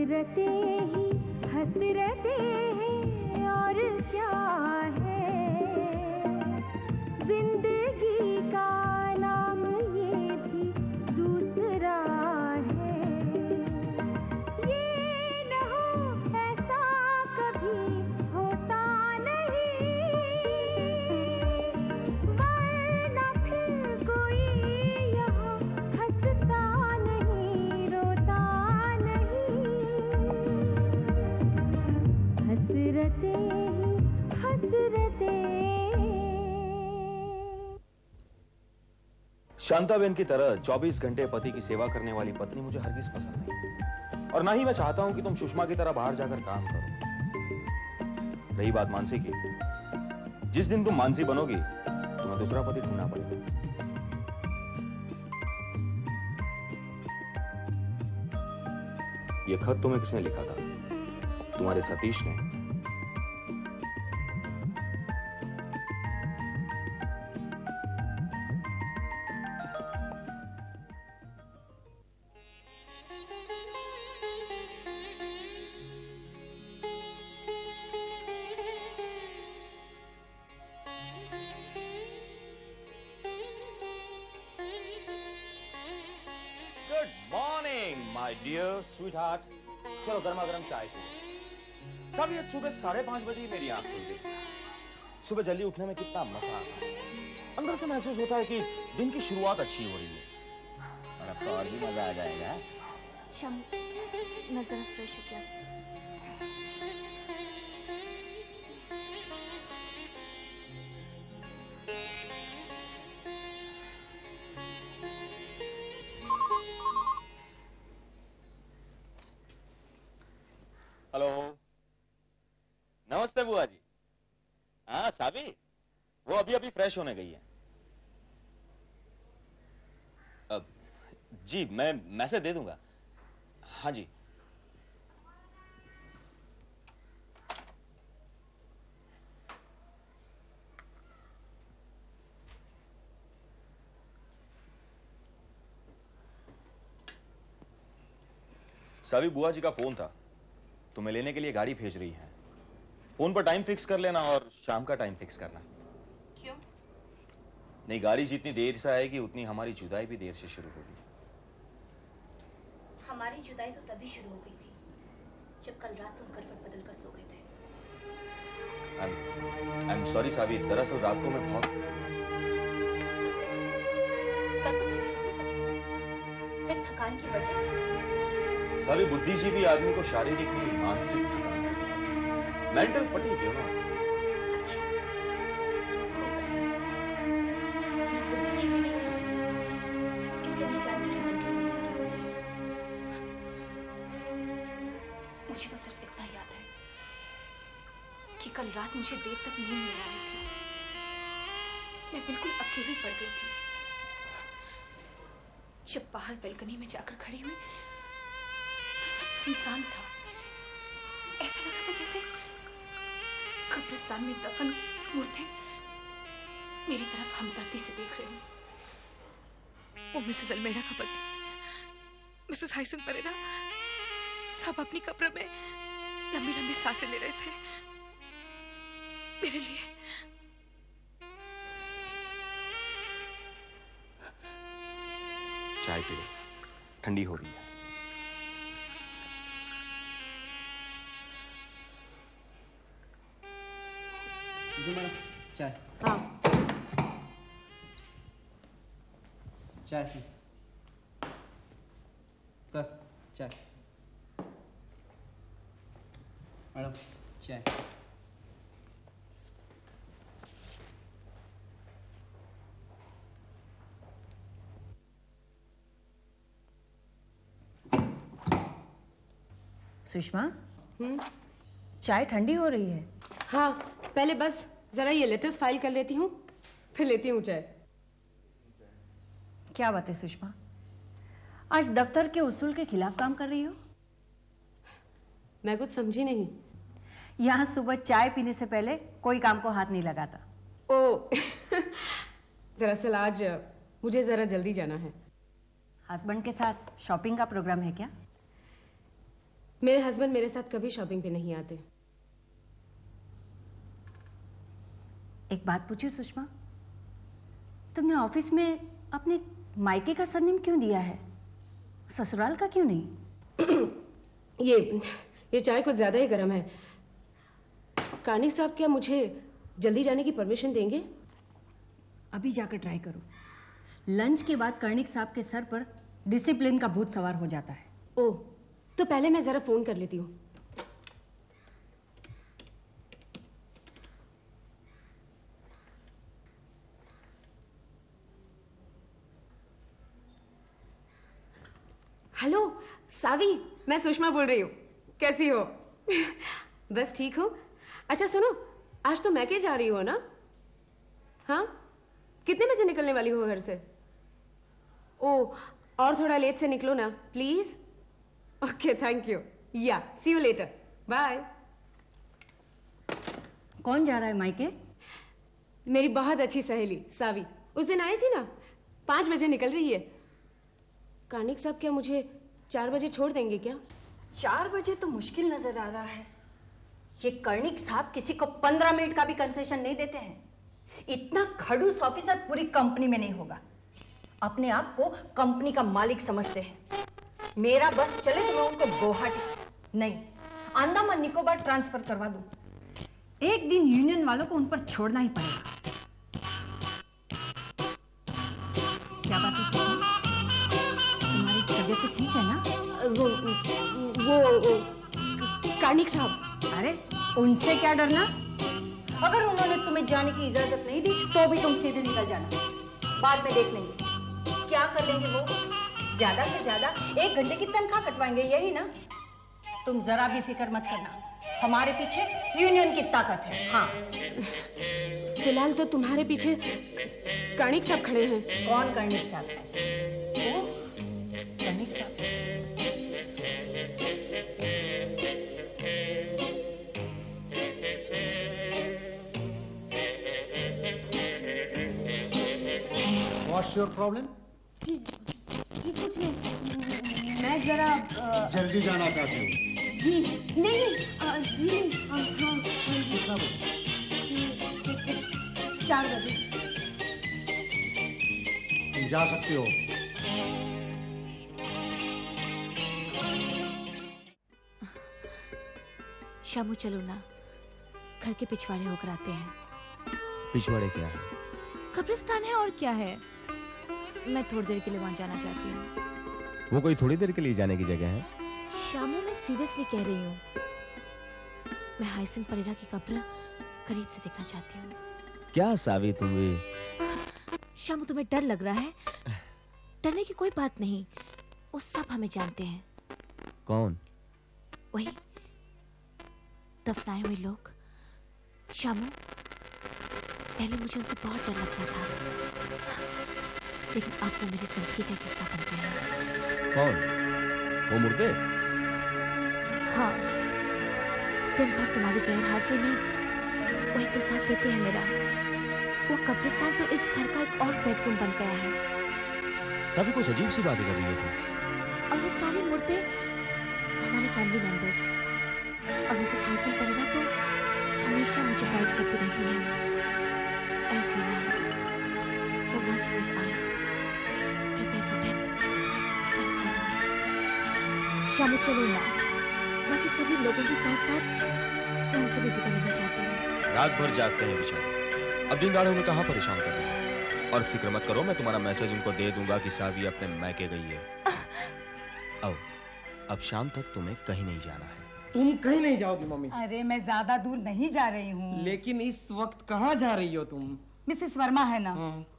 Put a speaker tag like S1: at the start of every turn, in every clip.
S1: हसरतें ही हसरतें हैं और क्या है। जिंदगी का नाम ये भी दूसरा है। ये न हो ऐसा कभी होता नहीं, वरना फिर कोई यहाँ हंसता नहीं रोता नहीं। हसरतें ही हसरतें।
S2: शांताबेन की तरह 24 घंटे पति की सेवा करने वाली पत्नी मुझे हरगिज पसंद नहीं, और ना ही मैं चाहता हूं कि तुम सुषमा की तरह बाहर जाकर काम करो। रही बात मानसी की, जिस दिन तुम मानसी बनोगी तुम्हें दूसरा पति ढूंढना पड़ेगा। यह खत तुम्हें किसने लिखा था? तुम्हारे सतीश ने। Good morning my dear sweetheart. चलो गर्मा गर्म चाय पियो। सब ये सुबह 5:30 बजे ही मेरी आंख खुलती है। सुबह जल्दी उठने में कितना मजा आता है। अंदर से महसूस होता है कि दिन की शुरुआत अच्छी हो रही है। और अब तो और भी मजा आ जाएगा।
S3: शम, मैं जरा फ्रेश हो गया।
S2: हेलो, नमस्ते बुआ जी। हाँ साबी, वो अभी अभी फ्रेश होने गई है। अब जी मैं मैसेज दे दूंगा। हाँ जी। साबी, बुआ जी का फोन था, तुम्हें लेने के लिए गाड़ी भेज रही है। फोन पर टाइम फिक्स कर लेना और शाम का टाइम फिक्स करना।
S3: क्यों?
S2: नहीं, गाड़ी जितनी देर से आएगी उतनी हमारी जुदाई भी देर से शुरू होगी।
S3: हमारी जुदाई तो तभी शुरू हो गई थी जब कल रात तुम करवट बदल कर सो गए थे।
S2: आई एम सॉरी साबी, दरअसल रात को मैं बहुत
S3: फिर थकान की वजह?
S2: साबी, बुद्धिजीवी आदमी को शारीरिक नहीं मानसिक थकान, मेंटल फटीग है ना।
S3: अच्छा, हो सकता है। मैं बुद्धिजीवी नहीं हूँ, इसलिए नहीं जानती कि मेंटल फटीग क्या होती है। मुझे तो सिर्फ इतना याद है कि कल रात मुझे देर तक नींद नहीं आ रही थी। मैं बिल्कुल अकेली पड़ गई थी। जब बाहर बैल्कनी में जाकर खड़ी हुई तो सब सुनसान था। ऐसा लगा था जैसे कब्रिस्तान में दफन मुर्दे मेरी तरफ हमदर्दी से देख रहे हो। वो मिसेस अल्मेडा का पति, मिसेस हाइसन परेरा, सब अपनी कब्र में लंबी लंबी सांसें ले रहे थे मेरे लिए।
S2: चाय पी लो, ठंडी हो रही है।
S4: जी मैडम, चाय।
S5: हाँ,
S4: चाय सी। सर, चाय। मैडम, चाय।
S5: सुषमा, चाय ठंडी हो रही है।
S6: हाँ, पहले बस जरा ये लेटर्स फाइल कर लेती हूँ, फिर लेती हूँ चाय।
S5: क्या बात है सुषमा, आज दफ्तर के उसूल के खिलाफ काम कर रही हो?
S6: मैं कुछ समझी नहीं।
S5: यहाँ सुबह चाय पीने से पहले कोई काम को हाथ नहीं लगाता।
S6: ओ दरअसल आज मुझे जरा जल्दी जाना है।
S5: हस्बैंड के साथ शॉपिंग का प्रोग्राम है क्या?
S6: मेरे हस्बैंड मेरे साथ कभी शॉपिंग पे नहीं आते।
S5: एक बात पूछूं सुषमा, तुमने ऑफिस में अपने मायके का सरनेम क्यों दिया है, ससुराल का क्यों नहीं?
S6: ये चाय कुछ ज्यादा ही गर्म है। कानी साहब क्या मुझे जल्दी जाने की परमिशन देंगे?
S5: अभी जाकर ट्राई करो। लंच के बाद कर्णिक साहब के सर पर डिसिप्लिन का भूत सवार हो जाता है।
S6: ओह, तो पहले मैं जरा फोन कर लेती हूँ। हेलो सावी, मैं सुषमा बोल रही हूँ। कैसी हो? बस ठीक हूँ। अच्छा सुनो, आज तो मैके जा रही हो ना? हाँ, कितने बजे निकलने वाली हो घर से? ओह, और थोड़ा लेट से निकलो ना प्लीज। Okay, thank you. या सी यू लेटर, बाय।
S5: कौन जा रहा है मायके?
S6: मेरी बहुत अच्छी सहेली सावी, उस दिन आई थी ना, 5 बजे निकल रही है। कार्निक साहब क्या मुझे 4 बजे छोड़ देंगे क्या?
S5: 4 बजे तो मुश्किल नजर आ रहा है। ये कर्णिक साहब किसी को 15 मिनट का भी कंसेशन नहीं देते हैं। इतना खड़ूस ऑफिसर पूरी कंपनी में नहीं होगा। अपने आप को कंपनी का मालिक समझते हैं। मेरा बस चले तो मैं उनको गुवाहाटी नहीं, अंडमान निकोबार ट्रांसफर करवा दूं। एक दिन यूनियन वालों को उन पर छोड़ना ही पड़ेगा। क्या बात है सुषमा? तुम्हारी तबीयत तो ठीक है ना?
S6: वो कार्निक साहब।
S5: अरे उनसे क्या डरना? अगर उन्होंने तुम्हें जाने की इजाजत नहीं दी तो भी तुम सीधे निकल जाना। बाद में देख लेंगे क्या कर लेंगे वो। ज्यादा से ज्यादा 1 घंटे की तनख्वाह कटवाएंगे, यही ना? तुम जरा भी फिक्र मत करना, हमारे पीछे यूनियन की ताकत है। हाँ,
S6: फिलहाल तो तुम्हारे पीछे कार्निक साहब खड़े हैं।
S5: कौन कर्णिक साहब? ओह, कर्णिक साहब।
S7: What's your problem?
S6: जी कुछ नहीं, मैं जरा
S7: जल्दी जाना चाहती हूँ।
S6: जी नहीं, जी नहीं, हाँ, जी।
S7: कितना बजे?
S6: 4 बजे।
S7: तुम जा सकती हो।
S3: शामू चलो ना, घर के पिछवाड़े होकर आते हैं।
S2: पिछवाड़े क्या है?
S3: कब्रिस्तान है और क्या है। मैं थोड़ी देर के लिए वहां जाना चाहती हूँ।
S2: वो कोई थोड़ी देर के लिए जाने की जगह है?
S3: शामू, मैं सीरियसली कह रही हूँ। मैं हाइसिन परेरा की कब्र करीब से देखना चाहती हूँ।
S2: क्या सावी, तुम भी?
S3: शामू, तुम्हें डर लग रहा है? डरने की कोई बात नहीं, वो सब हमें जानते हैं।
S2: कौन?
S3: वही दफनाए हुए लोग। शामू, पहले मुझे उनसे बहुत डर लगता था, लेकिन अब वो मेरी जिंदगी का हिस्सा बन गए हैं।
S2: कौन? वो मुर्दे?
S3: हाँ, दिन भर तुम्हारी गैर हाजिरी में वही तो साथ देते हैं मेरा। वो कब्रिस्तान तो इस घर का एक और बेडरूम बन गया है।
S2: सावी, कुछ अजीब सी बातें कर रही है तुम।
S3: और वो सारे मुर्दे हमारे फैमिली मेंबर्स। और मिसेस हाइसिन परेरा तो हमेशा मुझे गाइड करती रहती है, as you know. So once was I. Prepare for death and follow me. Shamu चलो ना, बाकी सभी लोगों के साथ साथ मैं उनसे भी विदा लेना चाहती हूँ।
S2: रात भर जागते हैं बेचारे, अब दिन दाड़े उन्हें कहाँ परेशान कर रहे हैं। और फिक्र मत करो, मैं तुम्हारा मैसेज उनको दे दूंगा कि सावी अपने मैके गई है। अब शाम तक तुम्हें कहीं नहीं जाना है।
S8: तुम कहीं नहीं जाओगी मम्मी।
S9: अरे मैं ज्यादा दूर नहीं जा रही हूँ।
S8: लेकिन इस वक्त कहाँ जा रही हो तुम?
S9: मिसेस वर्मा है ना,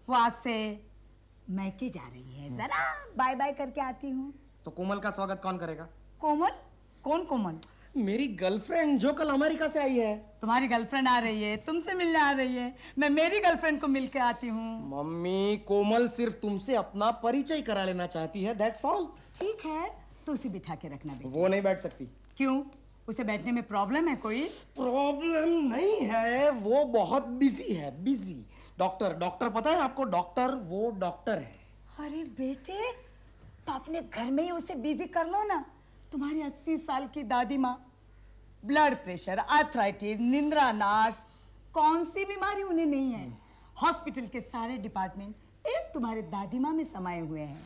S9: वो आज से मैके जा रही है, जरा बाय बाय करके आती हूँ।
S8: तो कोमल का स्वागत कौन करेगा?
S9: कोमल? कौन कोमल?
S8: मेरी गर्लफ्रेंड जो कल अमेरिका से आई है।
S9: तुम्हारी गर्लफ्रेंड आ रही है, तुमसे मिलने आ रही है। मैं मेरी गर्लफ्रेंड को मिलके आती हूँ।
S8: मम्मी, कोमल सिर्फ तुमसे अपना परिचय करा लेना चाहती है, दैट्स ऑल।
S9: ठीक है, तो उसे बिठा के रखना बेटा।
S8: वो नहीं बैठ सकती।
S9: क्यों? उसे बैठने में प्रॉब्लम है कोई?
S8: प्रॉब्लम नहीं है, वो बहुत बिजी है, बिजी। डॉक्टर पता है आपको? डॉक्टर, वो डॉक्टर है।
S9: अरे बेटे, तो अपने घर में ही उसे बिजी कर लो ना। तुम्हारी 80 साल की दादी माँ, ब्लड प्रेशर, आर्थराइटिस, निंद्रा नाश, कौन सी बीमारी उन्हें नहीं है। हॉस्पिटल के सारे डिपार्टमेंट एक तुम्हारे दादी माँ में समाये हुए हैं।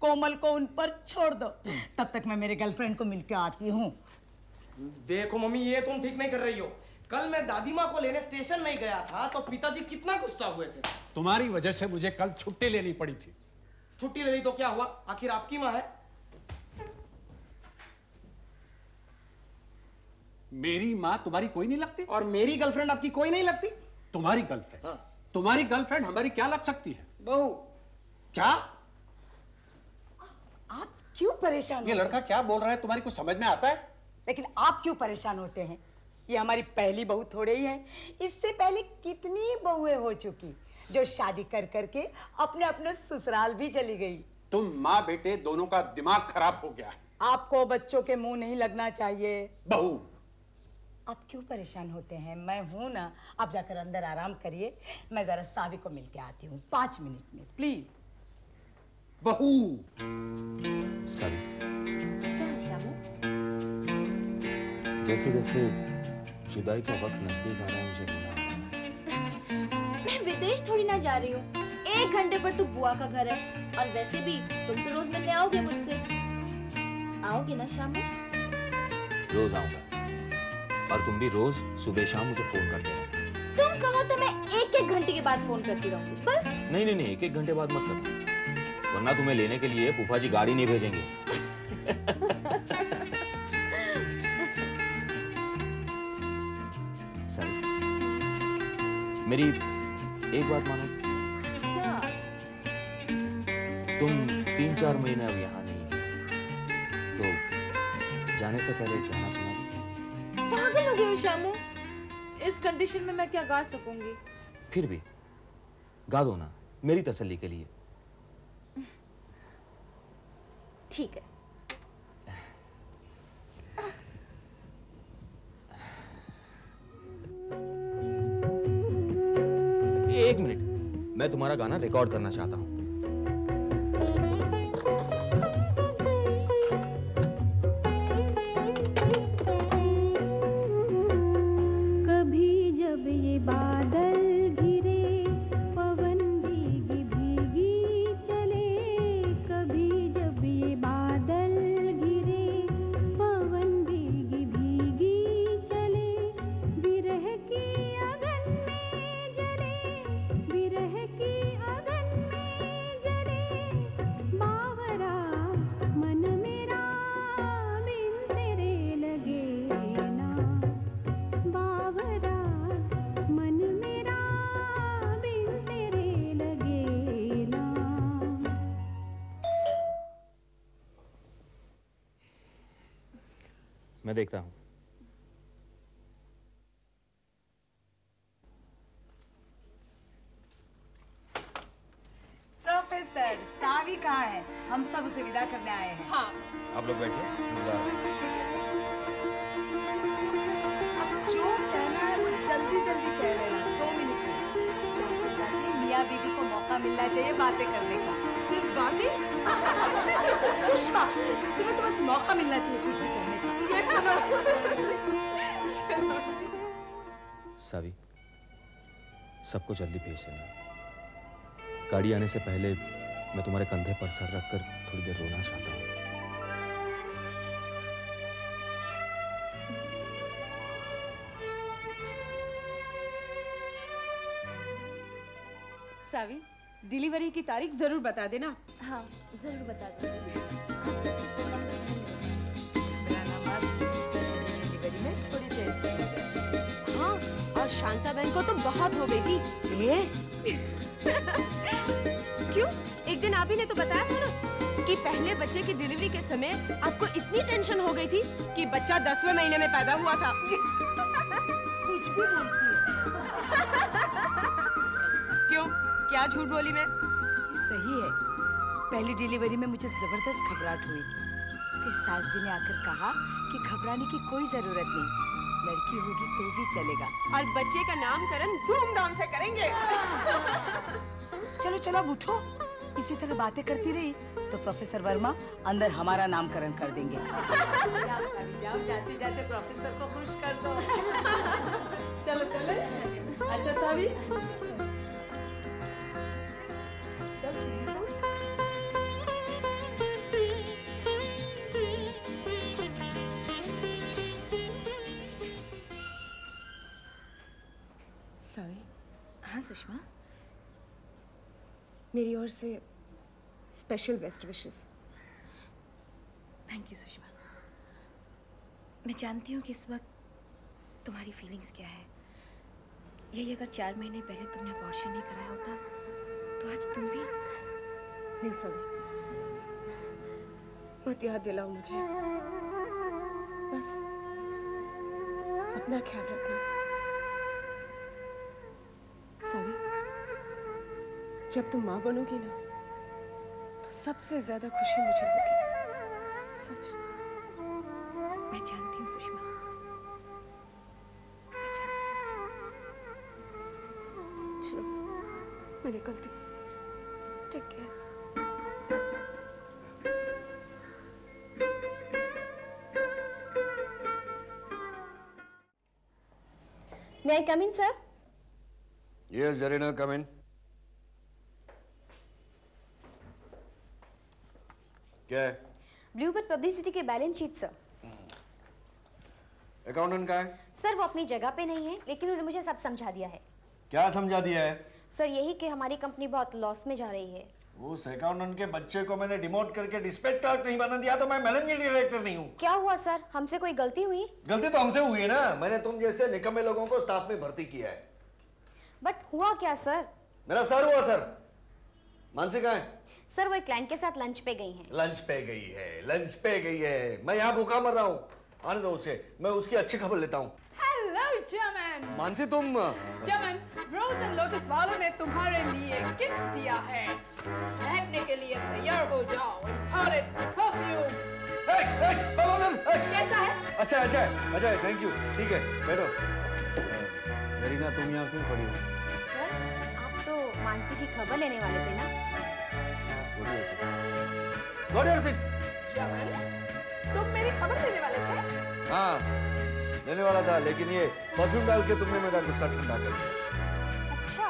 S9: कोमल को उन पर छोड़ दो, तब तक मैं मेरे गर्लफ्रेंड को मिलके आती हूँ।
S8: देखो मम्मी, ये तुम ठीक नहीं कर रही हो। कल मैं दादी माँ को लेने स्टेशन नहीं गया था तो पिताजी कितना गुस्सा हुए थे।
S7: तुम्हारी वजह से मुझे कल छुट्टी लेनी पड़ी थी।
S8: छुट्टी ले ली तो क्या हुआ, आखिर आपकी माँ है।
S7: मेरी माँ तुम्हारी कोई नहीं लगती?
S8: और मेरी गर्लफ्रेंड आपकी कोई नहीं लगती?
S7: तुम्हारी गर्लफ्रेंड?
S8: हाँ।
S7: तुम्हारी गर्लफ्रेंड हमारी क्या लग सकती है?
S8: बहू।
S7: क्या?
S9: आप क्यों परेशान
S7: ये
S9: होते
S7: लड़का क्या बोल रहा है, तुम्हारी कुछ समझ में आता है?
S9: लेकिन आप क्यों परेशान होते हैं? ये हमारी पहली बहू थोड़े ही है। इससे पहले कितनी बहुएं हो चुकी जो शादी कर करके अपने अपने ससुराल भी चली गई।
S7: तुम माँ बेटे दोनों का दिमाग खराब हो गया है।
S9: आपको बच्चों के मुंह नहीं लगना चाहिए।
S7: बहू,
S9: आप क्यों परेशान होते हैं? मैं हूं ना, आप जाकर अंदर आराम करिए। मैं जरा सावी को मिलके आती हूँ 5 मिनट में, प्लीज।
S7: बहू।
S2: सावी,
S5: क्या है श्यामू?
S2: जैसे जैसे जुदाई का वक्त नजदीक आ रहा है मुझे रोना आ रहा है।
S5: मैं विदेश थोड़ी ना जा रही हूँ। 1 घंटे पर तो बुआ का घर है, और वैसे भी तुम तो रोज मिलने आओगे मुझसे। आओगे ना शामू?
S2: रोज आऊंगा, और तुम भी रोज सुबह शाम मुझे फोन करते रहना।
S5: तुम कहो तो मैं 1-1 घंटे के बाद फोन करती रहूंगी, बस।
S2: नहीं नहीं नहीं, 1-1 घंटे बाद मत करना, वरना तुम्हें लेने के लिए फूफा जी गाड़ी नहीं भेजेंगे। सर, मेरी एक बात मानो।
S5: हाँ।
S2: तुम 3-4 महीने अब यहाँ नहीं हो, तो जाने से पहले एक गाना सुना दो।
S5: पागल हो गए हो शामू? इस कंडीशन में मैं क्या गा सकूंगी?
S2: फिर भी गा दो ना, मेरी तसल्ली के लिए।
S5: ठीक है।
S2: एक मिनट, मैं तुम्हारा गाना रिकॉर्ड करना चाहता हूँ।
S1: कभी जब ये बादल घिरे, पवन भीगी भीगी चले। कभी जब ये बादल घिरे, पवन भीगी भीगी चले। विरह की अगन में जले, विरह की अगन में जले। बावरा मन मेरा बिन तेरे लगे ना। बावरा मन मेरा बिन तेरे लगे ना।
S2: मैं देखता हूँ।
S9: प्रोफेसर, सावी कहाँ है? हम सब उसे विदा करने आए हैं।
S6: हाँ
S2: आप लोग बैठिए, मैं बुला रहा हूँ।
S6: ठीक है।
S9: जो कहना है वो जल्दी जल्दी कह लेना, 2 मिनट में। जाते जाते मियाँ बीबी को मौका मिलना चाहिए बातें करने का।
S6: सिर्फ बातें?
S9: सुषमा, तुम्हें तो बस मौका मिलना चाहिए कुछ भी कहने का। ये सुनो।
S2: सावी, सबको जल्दी भेज देना। गाड़ी आने से पहले मैं तुम्हारे कंधे पर सर रखकर थोड़ी देर रोना चाहता हूँ।
S6: सावी, डिलीवरी की तारीख जरूर बता देना।
S5: हाँ, जरूर बता दो।
S9: डिलीवरी में थोड़ी टेंशन हो जाए।
S6: हाँ, और शांता बहन को तो बहुत हो गई थी।
S9: ये
S6: क्यों? एक दिन आप ही ने तो बताया था ना कि पहले बच्चे की डिलीवरी के समय आपको इतनी टेंशन हो गई थी कि बच्चा 10वें महीने में पैदा हुआ था।
S9: कुछ भी बोलती है।
S6: क्यों? क्या झूठ बोली मैं?
S9: सही है। पहली डिलीवरी में मुझे जबरदस्त घबराहट हुई थी। फिर सास जी ने आकर कहा कि घबराने की कोई जरूरत नहीं, लड़की होगी तो भी चलेगा।
S6: और बच्चे का नामकरण धूमधाम से करेंगे।
S9: चलो चलो अब उठो, इसी तरह बातें करती रही तो प्रोफेसर वर्मा अंदर हमारा नामकरण कर देंगे। जाओ सावी, जाओ, जाते जाते प्रोफेसर को खुश कर दो। चलो चलो। अच्छा सावी,
S6: सावी,
S3: हाँ सुषमा,
S6: मेरी ओर से special best wishes.
S3: Thank you Sushma. मैं जानती हूँ कि इस वक्त तुम्हारी फीलिंग्स क्या है। यही अगर 4 महीने पहले तुमने अबॉर्शन नहीं कराया होता तो आज तुम भी।
S6: नहीं सावी, मत याद दिलाओ मुझे, बस अपना ख्याल रखना। सावी, जब तुम माँ बनोगी ना तो सबसे ज्यादा खुशी मुझे होगी, सच।
S3: मैं जानती हूँ सुषमा, मैं जानती हूँ।
S6: चलो मैं निकलती हूँ। Take care.
S10: May I come in, sir?
S11: Yes, Zarina, come in. क्या है?
S10: ब्लूबर्ड पब्लिसिटी के बैलेंस शीट, सर।
S11: अकाउंटेंट का है?
S10: सर वो अपनी जगह पे नहीं है, लेकिन उन्होंने मुझे सब समझा दिया है।
S11: क्या समझा दिया है?
S10: सर यही कि हमारी कंपनी बहुत लॉस में जा रही है।
S11: उस अकाउंटेंट के बच्चे को मैंने डिमोट करके डिस्पैच क्लर्क नहीं बना दिया तो मैं मैनेजिंग डायरेक्टर नहीं हूँ।
S10: क्या हुआ सर, हमसे कोई गलती हुई?
S11: गलती तो हमसे हुई है ना, मैंने तुम जैसे निकम्मे लोगों को स्टाफ में भर्ती किया है।
S10: बट हुआ क्या सर?
S11: मेरा सर हुआ सर। मानसी कहाँ है?
S10: सर वो एक क्लाइंट के साथ लंच पे गई हैं।
S11: लंच पे गई है, लंच पे गई है। मैं यहाँ भूखा मर रहा हूँ, आने दो उसे, मैं उसकी अच्छी खबर लेता हूँ।
S12: हेलो चमन।
S11: मानसी तुम?
S12: चमन, रोज एंड लोटस वालों ने तुम्हारे लिए गिफ्ट्स दिया है। बैठने के लिए तैयार हो जाओ। परफ्यूम। कैसा है?
S11: अच्छा अच्छा अच्छा, थैंक यू। ठीक है, बैठो। जरीना तुम यहाँ क्यों खड़ी हो?
S10: सर आप तो मानसी की खबर लेने वाले थे ना?
S12: चमन, तुम मेरी खबर लेने वाले थे?
S11: हाँ, लेने वाला था, लेकिन ये परफ्यूम डाल के तुमने मेरा गुस्सा ठंडा कर दिया।
S12: अच्छा,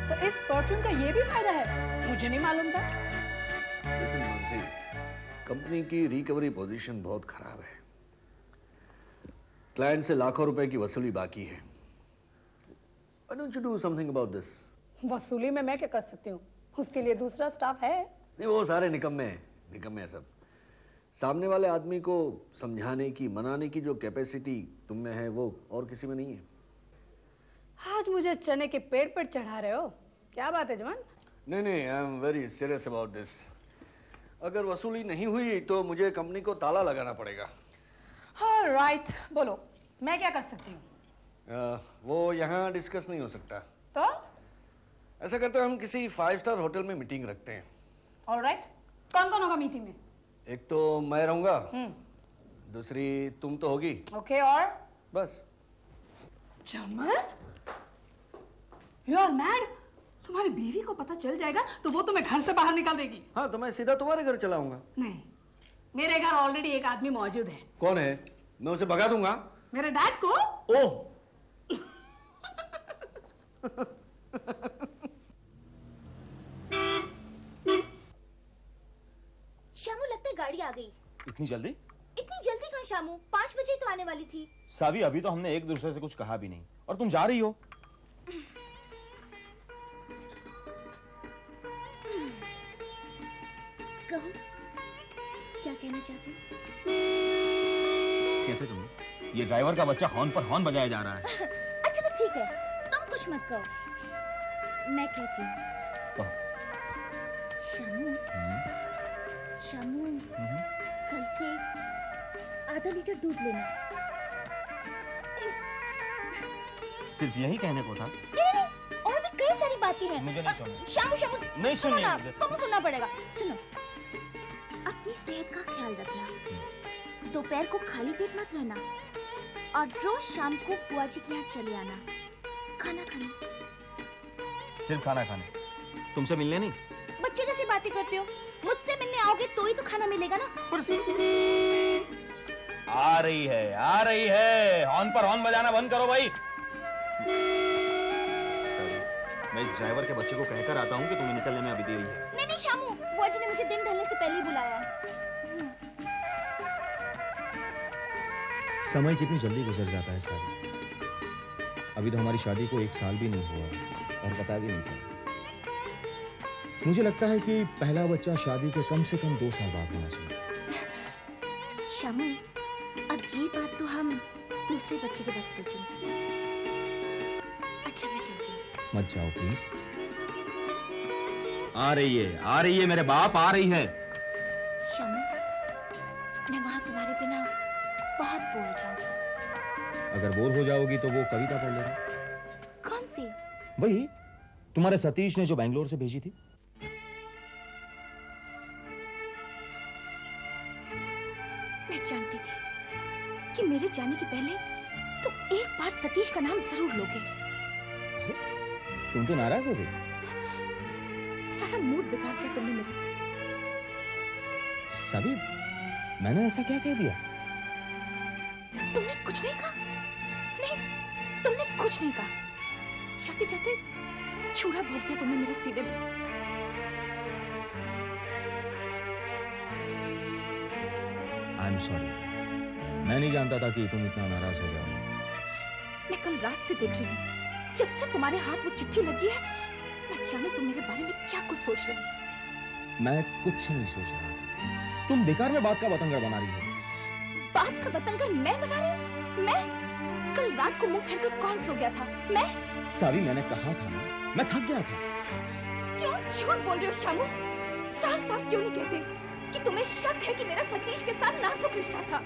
S12: तो इस परफ्यूम का ये भी फायदा है? मुझे नहीं मालूम था।
S11: लिसन मानसी, कंपनी की रिकवरी पोजीशन बहुत खराब है। क्लाइंट से लाखों रुपए की वसूली बाकी है। Why don't you do something about this?
S12: वसूली में मैं क्या कर सकती हूँ? उसके लिए दूसरा स्टाफ है।
S11: नहीं, वो सारे निकम्मे हैं सब। सामने वाले आदमी को समझाने की, मनाने की जो कैपेसिटी तुम में है वो और किसी में नहीं है।
S12: आज मुझे चने के पेड़ पर चढ़ा रहे हो, क्या बात है जवान?
S11: नहीं, I am very serious about this. अगर वसूली नहीं हुई तो मुझे कंपनी को ताला लगाना पड़ेगा।
S12: राइट, बोलो मैं क्या कर सकती हूँ?
S11: वो यहाँ डिस्कस नहीं हो सकता।
S12: तो
S11: ऐसा करते हैं, हम किसी 5 स्टार होटल में मीटिंग रखते हैं।
S12: ऑलराइट, कौन कौन होगा मीटिंग में?
S11: एक तो मैं रहूंगा, दूसरी तुम तो होगी।
S12: ओके, और?
S11: बस।
S12: चमन, यू आर मैड? तुम्हारी बीवी को पता चल जाएगा तो वो तुम्हें घर से बाहर निकाल देगी।
S11: हाँ, तो मैं सीधा तुम्हारे घर चलाऊंगा।
S12: नहीं, मेरे घर ऑलरेडी एक आदमी मौजूद है।
S11: कौन है? मैं उसे भगा दूंगा।
S12: मेरे डैड को।
S11: ओह
S13: शामू, लगता है गाड़ी आ गई।
S2: इतनी जल्दी?
S13: इतनी जल्दी कहाँ शामू? 5 बजे तो आने वाली थी।
S2: सावी, अभी तो हमने एक दूसरे से कुछ कहा भी नहीं और तुम जा रही हो।
S13: कहो, क्या कहना चाहते हो?
S2: कैसे कहूँ? ये ड्राइवर का बच्चा हॉर्न पर हॉर्न बजाया जा रहा है।
S13: अच्छा तो ठीक है, तुम कुछ मत कहो, मैं कहती हूँ। शामू, शामू, कल से आधा लीटर दूध लेना।
S2: सिर्फ यही कहने को था?
S13: नहीं, और भी कई सारी बातें हैं।
S2: मुझे नहीं सुनना।
S13: शामू, शामू,
S2: नहीं सुननी
S13: ना,
S2: मुझे।
S13: तुम सुनना पड़ेगा। सुनो, अपनी सेहत का ख्याल रखना, दोपहर को खाली पेट मत रहना और रोज शाम को बुआ जी के यहाँ चले आना खाना खाने।
S2: सिर्फ खाना खाने? तुमसे मिलने नहीं?
S13: बच्चे जैसी बातें करते हो। मुझसे मिलने आओगे तो ही तो खाना मिलेगा ना।
S2: आ रही है। हॉर्न पर हॉर्न बजाना बंद करो भाई। सॉरी, मैं इस ड्राइवर के बच्चे को कहकर आता हूँ कि तुम्हें निकलने में अभी देरी है।
S13: नहीं शामू, वो अजय ने मुझे दिन ढलने से पहले ही बुलाया है।
S2: समय कितनी जल्दी गुजर जाता है सारी। अभी तो हमारी शादी को 1 साल भी नहीं हुआ और पता भी नहीं चला। मुझे लगता है कि पहला बच्चा शादी के कम से कम 2 साल बाद होना चाहिए।
S13: शामू, अब ये बात तो हम दूसरे बच्चे के बाद सोचेंगे। अच्छा मैं चलती हूँ। मत
S2: जाओ प्लीज। आ रही है मेरे बाप, आ रही है।
S13: शामू, मैं वहां तुम्हारे बिना बहुत बोर हो जाऊंगी।
S2: अगर बोर हो जाओगी तो वो कविता पढ़ लेना।
S13: कौन सी?
S2: वही तुम्हारे सतीश ने जो बैंगलोर से भेजी थी।
S13: मैं जानती थी कि मेरे जाने के पहले तुम एक बार सतीश का नाम जरूर लोगे।
S2: तुम तो नाराज हो गई।
S13: सारा मूड बिगाड़ दिया तुमने मेरा।
S2: सभी, मैंने ऐसा क्या कह दिया?
S13: तुमने कुछ नहीं कहा। नहीं, तुमने कुछ नहीं कहा। जाते जाते छुरा भोंक दिया तुमने मेरे सीने में।
S2: I am sorry. मैं नहीं जानता था कि तुम इतना नाराज हो जाओगे।
S13: मैं कल रात से देख रही हूँ, जब से तुम्हारे हाथ वो चिट्ठी लगी है, न जाने तुम मेरे बारे में क्या कुछ सोच रहे हो।
S2: मैं कुछ नहीं सोच रहा था। तुम बेकार में बात का बतंगड़ बना रही हो।
S13: बात का बतंगड़ मैं बना रही हूँ? मैं? कल रात को मुंह फेरकर कौन सो गया था? मैं?
S2: सावी, मैंने कहा था ना, मैं थक गया था।
S13: क्यों झूठ बोल रहे हो शामू? साफ साफ क्यों नहीं कहते कि तुम्हें शक है कि मेरा सतीश के साथ नाजुक रिश्ता था?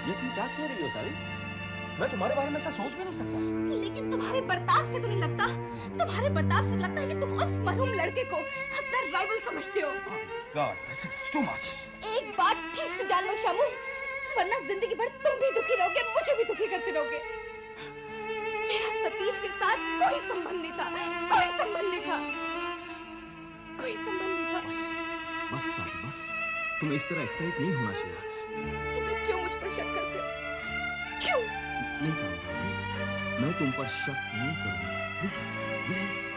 S2: ये तुम क्या कह रही हो सावी? मैं तुम्हारे बारे में ऐसा सोच भी नहीं सकता।
S13: लेकिन तुम्हारे बर्ताव से तो नहीं लगता। तुम्हारे बर्ताव से लगता है कि तुम उस मरहूम लड़के को अपना राइवल समझते हो।
S2: God, this is too much.
S13: एक बात ठीक से जान लो शामू, वरना जिंदगी भर तुम भी दुखी रहोगे, मुझे भी दुखी करते रहोगे। मेरा सतीश के साथ कोई संबंध नहीं था, कोई संबंध नहीं था, कोई संबंध नहीं था।
S2: बस सावी, बस। तुम्हें इस तरह एक्साइट नहीं होना चाहिए।
S13: तुम क्यों मुझ पर शक करते हो? क्यों?
S2: नहीं करूंगा, मैं तुम पर शक नहीं करूंगा। Please relax.